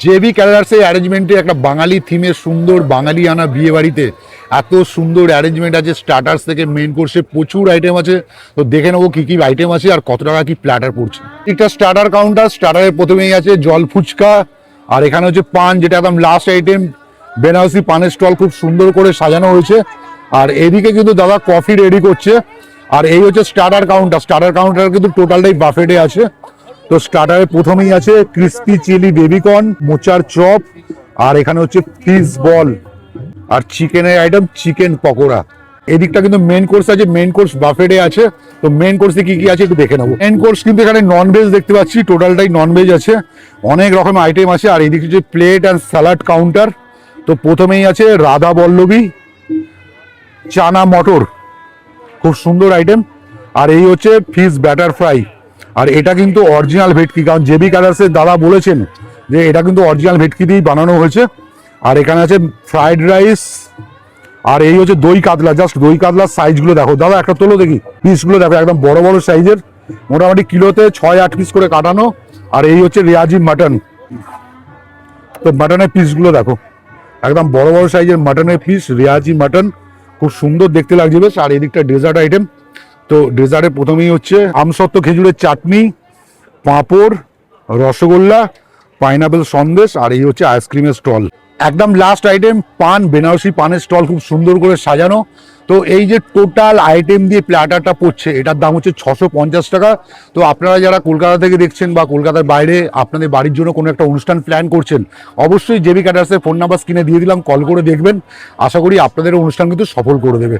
JB ক্যাটারার্সের অ্যারেঞ্জমেন্টে একটা বাঙালি থিমের সুন্দর বাঙালিয়ানা বিয়ে বাড়িতে এত সুন্দর অ্যারেঞ্জমেন্ট আছে। স্টার্টার্স থেকে মেন কোর্সে প্রচুর আইটেম আছে, তো দেখে নেবো কী কী আইটেম আছে আর কত টাকা কি প্ল্যাটার পড়ছে। একটা স্টার্টার কাউন্টার, স্টার্টারের প্রথমেই আছে জল ফুচকা, আর এখানে হচ্ছে পান, যেটা একদম লাস্ট আইটেম। বেনারসি পানের স্টল খুব সুন্দর করে সাজানো হয়েছে। আর এদিকে কিন্তু দাদা কফি রেডি করছে। আর এই হচ্ছে স্টার্টার কাউন্টার। স্টার্টার কাউন্টার কিন্তু টোটালটাই বাফেটে আছে। তো স্টার্টারে প্রথমেই আছে ক্রিস্পি চিলি বেবিকর্ন, মোচার চপ, আর এখানে হচ্ছে ফিশ বল, আর চিকেনের আইটেম চিকেন পকোড়া। এদিকটা কিন্তু মেন কোর্স আছে, মেন কোর্স বাফেটে আছে। তো মেন কোর্সে কি কি আছে একটু দেখে নেবো। মেন কোর্স কিন্তু এখানে নন ভেজ দেখতে পাচ্ছি, টোটালটাই নন ভেজ আছে, অনেক রকম আইটেম আছে। আর এদিকে হচ্ছে প্লেট অ্যান্ড স্যালাড কাউন্টার। তো প্রথমেই আছে রাধা বল্লভী চানা মটর, খুব সুন্দর আইটেম। আর এই হচ্ছে ফিশ ব্যাটার ফ্রাই। আর এটা কিন্তু অরিজিনাল ভেটকি, কারণ জেবি কালার্সের দাদা বলেছেন যে এটা কিন্তু অরিজিনাল ভেটকি দিয়েই বানানো হয়েছে। আর এখানে আছে ফ্রাইড রাইস। আর এই হচ্ছে দই কাতলা, জাস্ট দই কাতলার সাইজগুলো দেখো দাদা, একটা তোলো দেখি, পিসগুলো দেখো একদম বড় বড় সাইজের, মোটামুটি কিলোতে 6-8 পিস করে কাটানো। আর এই হচ্ছে রেয়াজি মাটন। তো মাটনের পিসগুলো দেখো, একদম বড় বড় সাইজের মাটনের পিস, রেয়াজি মাটন, খুব সুন্দর দেখতে লাগছে বেশ। আর এদিকটা ডেজার্ট আইটেম। তো ডেজার্টে প্রথমেই হচ্ছে আমসত্ত্ব খেজুরের চাটনি, পাঁপড়, রসগোল্লা, পাইনাপেল সন্দেশ, আর এই হচ্ছে আইসক্রিমের স্টল। একদম লাস্ট আইটেম পান, বেনারসি পানের স্টল খুব সুন্দর করে সাজানো। তো এই যে টোটাল আইটেম দিয়ে প্ল্যাটারটা পড়ছে, এটার দাম হচ্ছে 650 টাকা। তো আপনারা যারা কলকাতা থেকে দেখছেন বা কলকাতার বাইরে আপনাদের বাড়ির জন্য কোনো একটা অনুষ্ঠান প্ল্যান করছেন, অবশ্যই জেবি ক্যাটারার্সের ফোন নাম্বার স্ক্রিনে দিয়ে দিলাম, কল করে দেখবেন। আশা করি আপনাদের অনুষ্ঠান কিন্তু সফল করে দেবে।